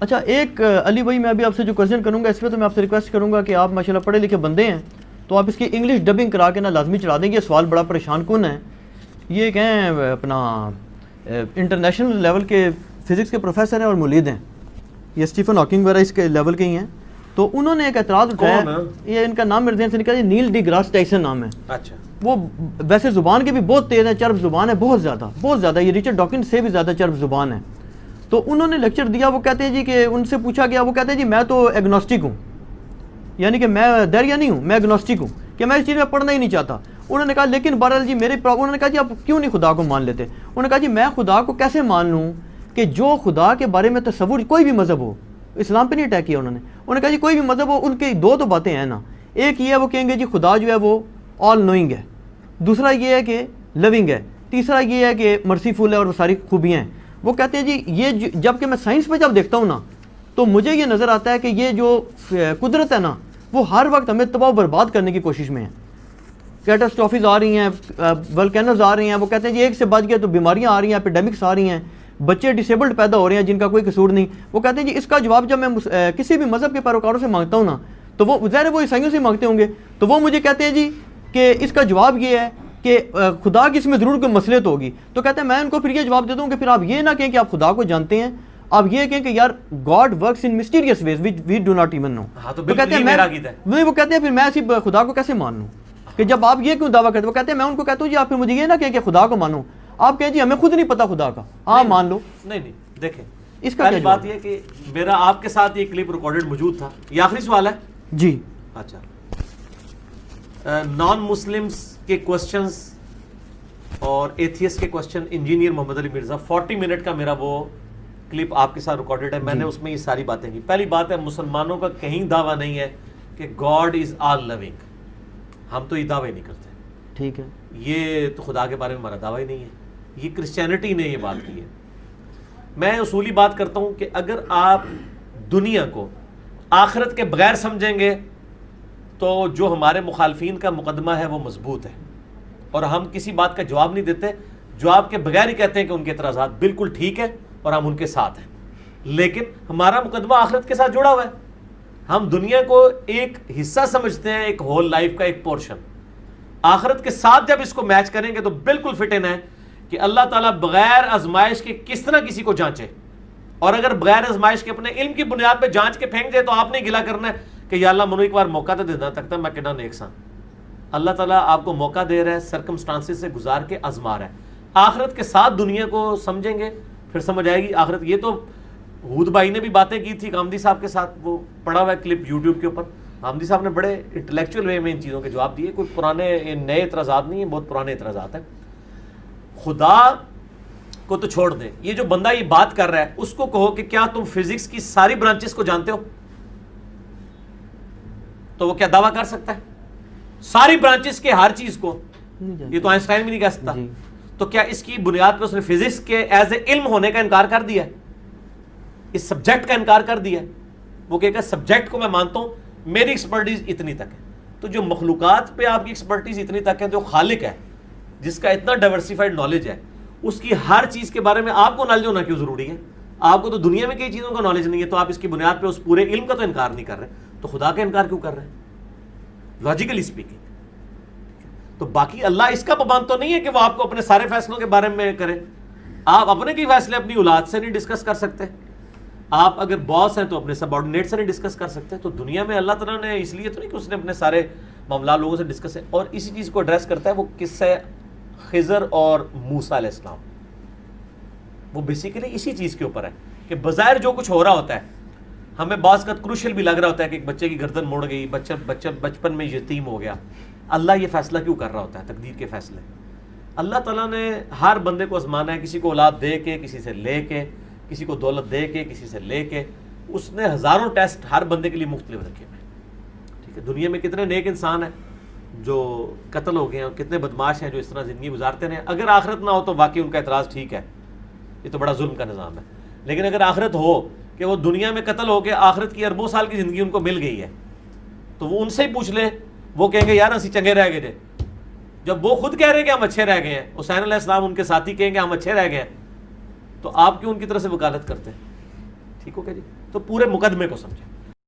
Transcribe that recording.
اچھا ایک علی بھائی میں ابھی آپ سے جو کویشچن کروں گا اس پہ تو میں آپ سے ریکویسٹ کروں گا کہ آپ ماشاءاللہ پڑھے لکھے بندے ہیں تو آپ اس کی انگلش ڈبنگ کرا کے نا لازمی چڑھا دیں گے. یہ سوال بڑا پریشان کن ہے. یہ کہیں اپنا انٹرنیشنل لیول کے فزکس کے پروفیسر ہیں اور مولید ہیں, یہ اسٹیفن ہاکنگ وغیرہ اس کے لیول کے ہی ہیں. تو انہوں نے ایک اعتراض اٹھایا, یہ ان کا نام میرے ذہن سے نکلا, نیل ڈی گراس ٹائسن نام ہے. اچھا, وہ ویسے زبان کے بھی بہت تیز ہے, چرب زبان ہے, بہت زیادہ, یہ رچرڈ ڈاکنز سے بھی زیادہ چرب زبان ہے. تو انہوں نے لیکچر دیا, وہ کہتے ہیں جی کہ ان سے پوچھا گیا, وہ کہتے ہیں جی میں تو ایگنوسٹک ہوں, یعنی کہ میں دہریہ نہیں ہوں, میں ایگنوسٹک ہوں کہ میں اس چیز میں پڑھنا ہی نہیں چاہتا. انہوں نے کہا لیکن بہرحال جی انہوں نے کہا جی آپ کیوں نہیں خدا کو مان لیتے؟ انہوں نے کہا جی میں خدا کو کیسے مان لوں کہ جو خدا کے بارے میں تصور کوئی بھی مذہب ہو, اسلام پہ نہیں اٹیک کیا انہوں نے کہا جی کوئی بھی مذہب ہو, ان کی دو تو باتیں ہیں نا, ایک یہ ہے وہ کہیں گے جی خدا جو ہے وہ آل نوئنگ ہے, دوسرا یہ ہے کہ لونگ ہے, تیسرا یہ ہے کہ مرسیفل ہے اور وہ ساری خوبیاں ہیں. وہ کہتے ہیں جی یہ جب کہ میں سائنس پہ جب دیکھتا ہوں نا تو مجھے یہ نظر آتا ہے کہ یہ جو قدرت ہے نا وہ ہر وقت ہمیں تباہ و برباد کرنے کی کوشش میں ہے. کیٹاسٹرافیز آ رہی ہیں, ولکینوز آ رہی ہیں, وہ کہتے ہیں جی ایک سے بچ گئے تو بیماریاں آ رہی ہیں, ایپیڈیمکس آ رہی ہیں, بچے ڈسیبلڈ پیدا ہو رہے ہیں جن کا کوئی قصور نہیں. وہ کہتے ہیں جی اس کا جواب جب میں کسی بھی مذہب کے پیروکاروں سے مانگتا ہوں نا تو وہ ظاہر ہے وہ عیسائیوں سے مانگتے ہوں گے, تو وہ مجھے کہتے ہیں جی کہ اس کا جواب یہ ہے کہ خدا کی اس میں ضرور کوئی مصلحت ہوگی. تو کہتے ہیں میں ان کو پھر یہ جواب دے دوں کہ پھر آپ یہ نہ کہیں کہ آپ خدا کو جانتے ہیں, آپ یہ کہیں کہ یار God works in mysterious ways we do not even know. تو کہتے ہیں وہ کہتے ہیں پھر میں ایسی خدا کو کیسے مان لوں کہ جب آپ یہ کیوں دعویٰ کرتے ہیں؟ وہ کہتے ہیں میں ان کو کہتا ہوں جی آپ پھر مجھے یہ نہ کہیں کہ خدا کو مانو, آپ کہیں جی ہمیں خود نہیں پتا خدا کا, آپ مان لو. نہیں دیکھیں اس کا بات یہ کہ میرا آپ کے ساتھ یہ کلپ ریکارڈڈ موجود تھا. یہ آخری سوال ہے جی. اچھا, نان مسلمس کے کوسچنز اور ایتھیس کے کوسچن, انجینئر محمد علی مرزا, 40 منٹ کا میرا وہ کلپ آپ کے ساتھ ریکارڈڈ ہے. میں نے اس میں یہ ساری باتیں کی. پہلی بات ہے مسلمانوں کا کہیں دعویٰ نہیں ہے کہ گاڈ از آل لونگ, ہم تو یہ دعوے نہیں کرتے. ٹھیک ہے, یہ تو خدا کے بارے میں ہمارا دعویٰ ہی نہیں ہے, یہ کرسچینٹی نے یہ بات کی ہے. میں اصولی بات کرتا ہوں کہ اگر آپ دنیا کو آخرت کے بغیر سمجھیں گے تو جو ہمارے مخالفین کا مقدمہ ہے وہ مضبوط ہے, اور ہم کسی بات کا جواب نہیں دیتے, جواب کے بغیر ہی کہتے ہیں کہ ان کے اعتراضات بالکل ٹھیک ہے اور ہم ان کے ساتھ ہیں. لیکن ہمارا مقدمہ آخرت کے ساتھ جڑا ہوا ہے. ہم دنیا کو ایک حصہ سمجھتے ہیں, ایک ہول لائف کا ایک پورشن. آخرت کے ساتھ جب اس کو میچ کریں گے تو بالکل فٹ ان ہے کہ اللہ تعالیٰ بغیر آزمائش کے کس طرح کسی کو جانچے, اور اگر بغیر آزمائش کے اپنے علم کی بنیاد پہ جانچ کے پھینک دے تو آپ نے گلا کرنا ہے کہ یا اللہ منو ایک بار موقع تو دینا تکتا میں کہنا نیک سا. اللہ تعالیٰ آپ کو موقع دے رہا ہے, سرکمسٹانسز سے گزار کے آزما رہا ہے. آخرت کے ساتھ دنیا کو سمجھیں گے پھر سمجھ آئے گی آخرت. یہ تو ہود بھائی نے بھی باتیں کی تھی غامدی صاحب کے ساتھ, وہ پڑا ہوا ہے کلپ یوٹیوب کے اوپر. غامدی صاحب نے بڑے انٹلیکچوئل وے میں ان چیزوں کے جواب دیے, کوئی پرانے نئے اعتراضات نہیں ہیں, بہت پرانے اعتراضات ہیں. خدا کو تو چھوڑ دیں, یہ جو بندہ یہ بات کر رہا ہے اس کو کہو کہ کیا تم فزکس کی ساری برانچز کو جانتے ہو, تو وہ کیا دعویٰ کر سکتا ہے ساری برانچز کے ہر چیز کو؟ یہ تو آئنسٹائن بھی نہیں کہہ سکتا. تو کیا اس کی بنیاد پہ اس نے فزکس کے ایز اے علم ہونے کا انکار کر دیا, اس سبجیکٹ کا انکار کر دیا؟ وہ کہے گا سبجیکٹ کو میں مانتا ہوں, میری ایکسپرٹیز اتنی تک ہے. تو جو مخلوقات پہ آپ کی ایکسپرٹیز اتنی تک ہے, جو خالق ہے جس کا اتنا ڈائیورسیفائڈ نالج ہے, اس کی ہر چیز کے بارے میں آپ کو نالج ہونا کیوں ضروری ہے؟ آپ کو تو دنیا میں کئی چیزوں کا نالج نہیں ہے, تو آپ اس کی بنیاد پہ اس پورے علم کا تو انکار نہیں کر رہے, تو خدا کا انکار کیوں کر رہے ہیں لاجیکلی اسپیکنگ؟ تو باقی اللہ اس کا پابند تو نہیں ہے کہ وہ آپ کو اپنے سارے فیصلوں کے بارے میں کرے. آپ اپنے کی فیصلے اپنی اولاد سے نہیں ڈسکس کر سکتے, آپ اگر باس ہیں تو اپنے سب آرڈینیٹ سے نہیں ڈسکس کر سکتے. تو دنیا میں اللہ تعالیٰ نے اس لیے تو نہیں کہ اس نے اپنے سارے معاملات لوگوں سے ڈسکس ہے, اور اسی چیز کو ایڈریس کرتا ہے وہ قصہ خضر اور موسیٰ علیہ السلام. وہ بیسیکلی اسی چیز کے اوپر ہے کہ بظاہر جو کچھ ہو رہا ہوتا ہے ہمیں بعض کا کروشل بھی لگ رہا ہوتا ہے کہ ایک بچے کی گردن مڑ گئی, بچہ بچپن میں یتیم ہو گیا. اللہ یہ فیصلہ کیوں کر رہا ہوتا ہے؟ تقدیر کے فیصلے. اللہ تعالیٰ نے ہر بندے کو آزمانا ہے, کسی کو اولاد دے کے, کسی سے لے کے, کسی کو دولت دے کے, کسی سے لے کے. اس نے ہزاروں ٹیسٹ ہر بندے کے لیے مختلف رکھے ہوئے. ٹھیک ہے, دنیا میں کتنے نیک انسان ہیں جو قتل ہو گئے ہیں, اور کتنے بدماش ہیں جو اس طرح زندگی گزارتے رہے. اگر آخرت نہ ہو تو واقعی ان کا اعتراض ٹھیک ہے, یہ تو بڑا ظلم کا نظام ہے. لیکن اگر آخرت ہو کہ وہ دنیا میں قتل ہو کے آخرت کی اربوں سال کی زندگی ان کو مل گئی ہے, تو وہ ان سے ہی پوچھ لیں, وہ کہیں گے یار اسی چنگے رہ گئے تھے. جب وہ خود کہہ رہے ہیں کہ ہم اچھے رہ گئے ہیں, حسین علیہ السلام ان کے ساتھی کہیں گے ہم اچھے رہ گئے ہیں, تو آپ کیوں ان کی طرف سے وکالت کرتے ہیں؟ ٹھیک ہو گیا جی. تو پورے مقدمے کو سمجھیں.